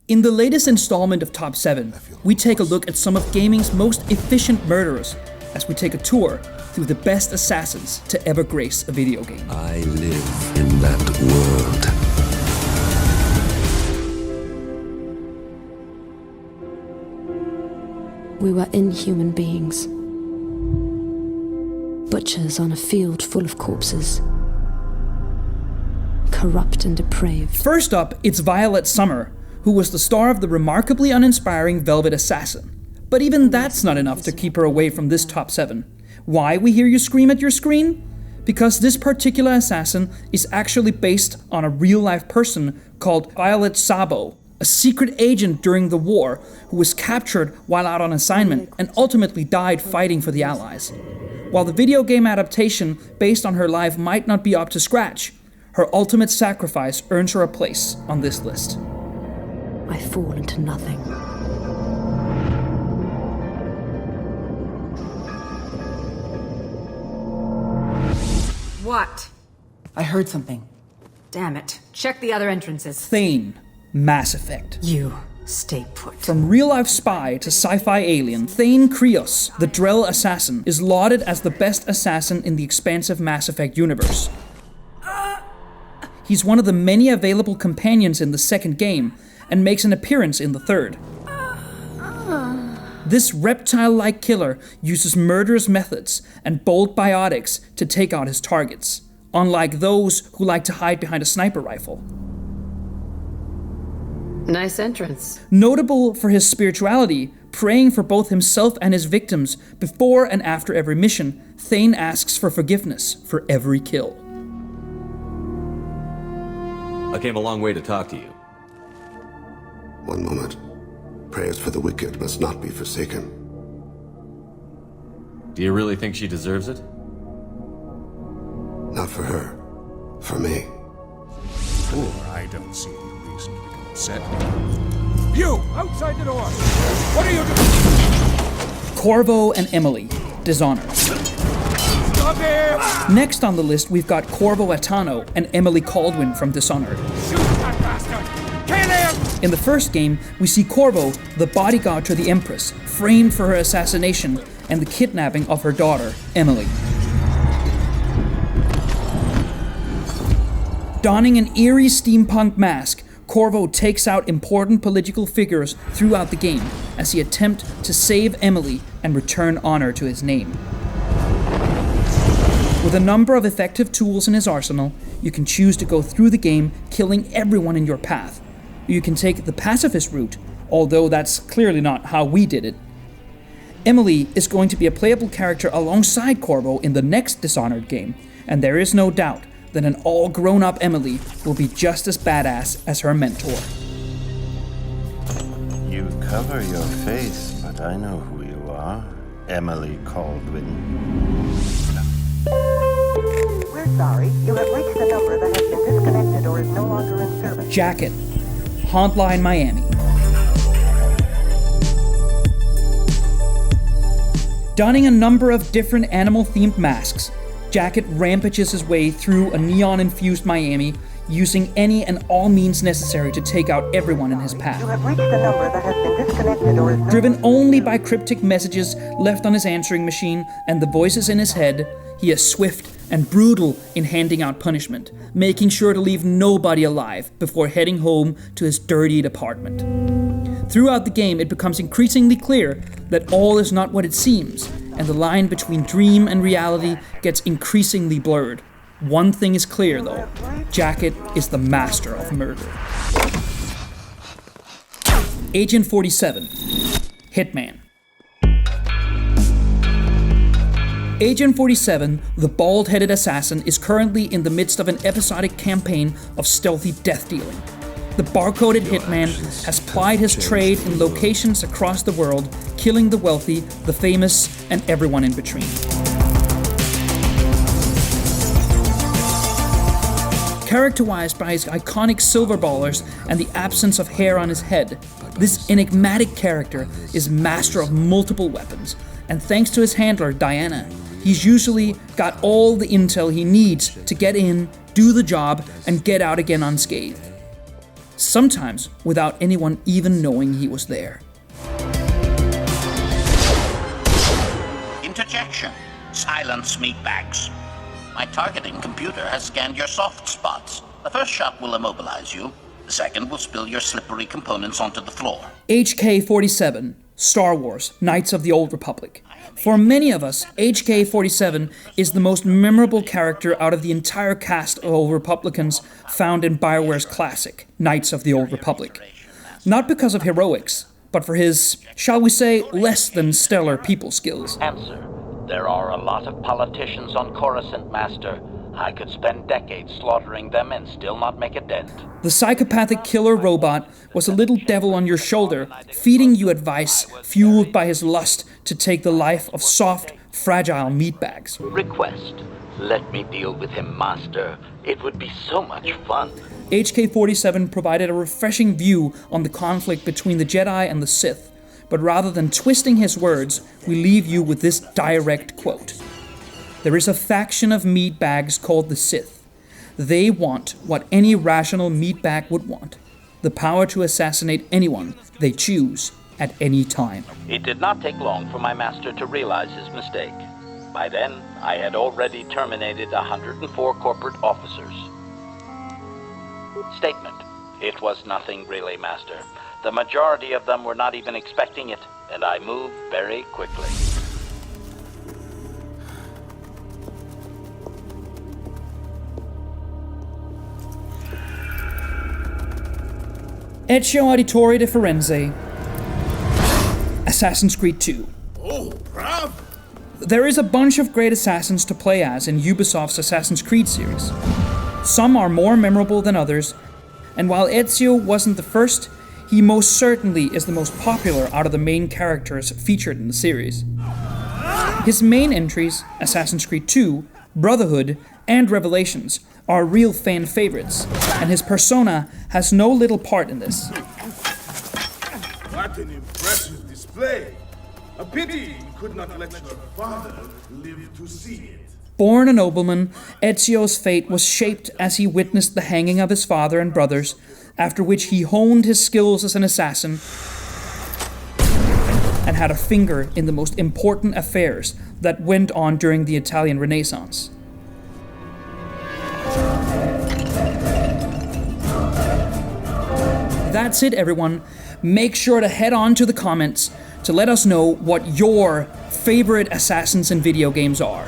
In the latest installment of Top 7, we take a look at some of gaming's most efficient murderers as we take a tour through the best assassins to ever grace a video game. I live in that world. We were inhuman beings. Butchers on a field full of corpses. Corrupt and depraved. First up, it's Violet Summer, who was the star of the remarkably uninspiring Velvet Assassin. But even that's not enough to keep her away from this Top 7. Why, we hear you scream at your screen? Because this particular assassin is actually based on a real-life person called Violet Sabo, a secret agent during the war who was captured while out on assignment and ultimately died fighting for the Allies. While the video game adaptation based on her life might not be up to scratch, her ultimate sacrifice earns her a place on this list. I fall into nothing. What? I heard something. Damn it. Check the other entrances. Thane, Mass Effect. You stay put. From real-life spy to sci-fi alien, Thane Krios, the Drell assassin, is lauded as the best assassin in the expansive Mass Effect universe. He's one of the many available companions in the second game, and makes an appearance in the third. This reptile-like killer uses murderous methods and bold biotics to take out his targets, unlike those who like to hide behind a sniper rifle. Nice entrance. Notable for his spirituality, praying for both himself and his victims before and after every mission, Thane asks for forgiveness for every kill. I came a long way to talk to you. One moment. Prayers for the wicked must not be forsaken. Do you really think she deserves it? Not for her. For me. I don't see any reason to become upset. You! Outside the door! What are you doing? Corvo and Emily, Dishonored. Stop him! Next on the list, we've got Corvo Atano and Emily Caldwin from Dishonored. Shoot that bastard! Kill him! In the first game, we see Corvo, the bodyguard to the Empress, framed for her assassination and the kidnapping of her daughter, Emily. Donning an eerie steampunk mask, Corvo takes out important political figures throughout the game as he attempts to save Emily and return honor to his name. With a number of effective tools in his arsenal, you can choose to go through the game killing everyone in your path. You can take the pacifist route, although that's clearly not how we did it. Emily is going to be a playable character alongside Corvo in the next Dishonored game, and there is no doubt that an all-grown-up Emily will be just as badass as her mentor. You cover your face, but I know who you are. Emily Caldwin. We're sorry. You have reached a number that has been disconnected or is no longer in service. Jacket, Hotline Miami. Donning a number of different animal-themed masks, Jacket rampages his way through a neon-infused Miami, using any and all means necessary to take out everyone in his path. You have reached a number that has been disconnected or is Driven only by cryptic messages left on his answering machine and the voices in his head, he is swift and brutal in handing out punishment, making sure to leave nobody alive before heading home to his dirtied apartment. Throughout the game, it becomes increasingly clear that all is not what it seems, and the line between dream and reality gets increasingly blurred. One thing is clear, though. Jacket is the master of murder. Agent 47, Hitman. Agent 47, the bald-headed assassin, is currently in the midst of an episodic campaign of stealthy death-dealing. The barcoded hitman has plied his trade in locations across the world, killing the wealthy, the famous, and everyone in between. Characterized by his iconic silver ballers and the absence of hair on his head, this enigmatic character is master of multiple weapons, and thanks to his handler, Diana, he's usually got all the intel he needs to get in, do the job, and get out again unscathed. Sometimes without anyone even knowing he was there. Interjection. Silence Meatbags. My targeting computer has scanned your soft spots. The first shot will immobilize you. The second will spill your slippery components onto the floor. HK-47, Star Wars, Knights of the Old Republic. For many of us, HK-47 is the most memorable character out of the entire cast of Old Republicans found in BioWare's classic, Knights of the Old Republic. Not because of heroics, but for his, shall we say, less than stellar people skills. Answer. There are a lot of politicians on Coruscant, Master. I could spend decades slaughtering them and still not make a dent. The psychopathic killer robot was a little devil on your shoulder, feeding you advice fueled by his lust to take the life of soft, fragile meatbags. Request. Let me deal with him, Master. It would be so much fun. HK-47 provided a refreshing view on the conflict between the Jedi and the Sith, but rather than twisting his words, we leave you with this direct quote. There is a faction of meatbags called the Sith. They want what any rational meatbag would want, the power to assassinate anyone they choose at any time. It did not take long for my master to realize his mistake. By then, I had already terminated 104 corporate officers. Statement. It was nothing really, Master. The majority of them were not even expecting it, and I moved very quickly. Ezio Auditore de Firenze, Assassin's Creed 2. Oh, bravo! There is a bunch of great assassins to play as in Ubisoft's Assassin's Creed series. Some are more memorable than others, and while Ezio wasn't the first, he most certainly is the most popular out of the main characters featured in the series. His main entries, Assassin's Creed 2, Brotherhood, and Revelations, are real fan favorites, and his persona has no little part in this. What an impressive display! A pity you could not let your father live to see it. Born a nobleman, Ezio's fate was shaped as he witnessed the hanging of his father and brothers, after which he honed his skills as an assassin and had a finger in the most important affairs that went on during the Italian Renaissance. That's it, everyone. Make sure to head on to the comments to let us know what your favorite assassins in video games are.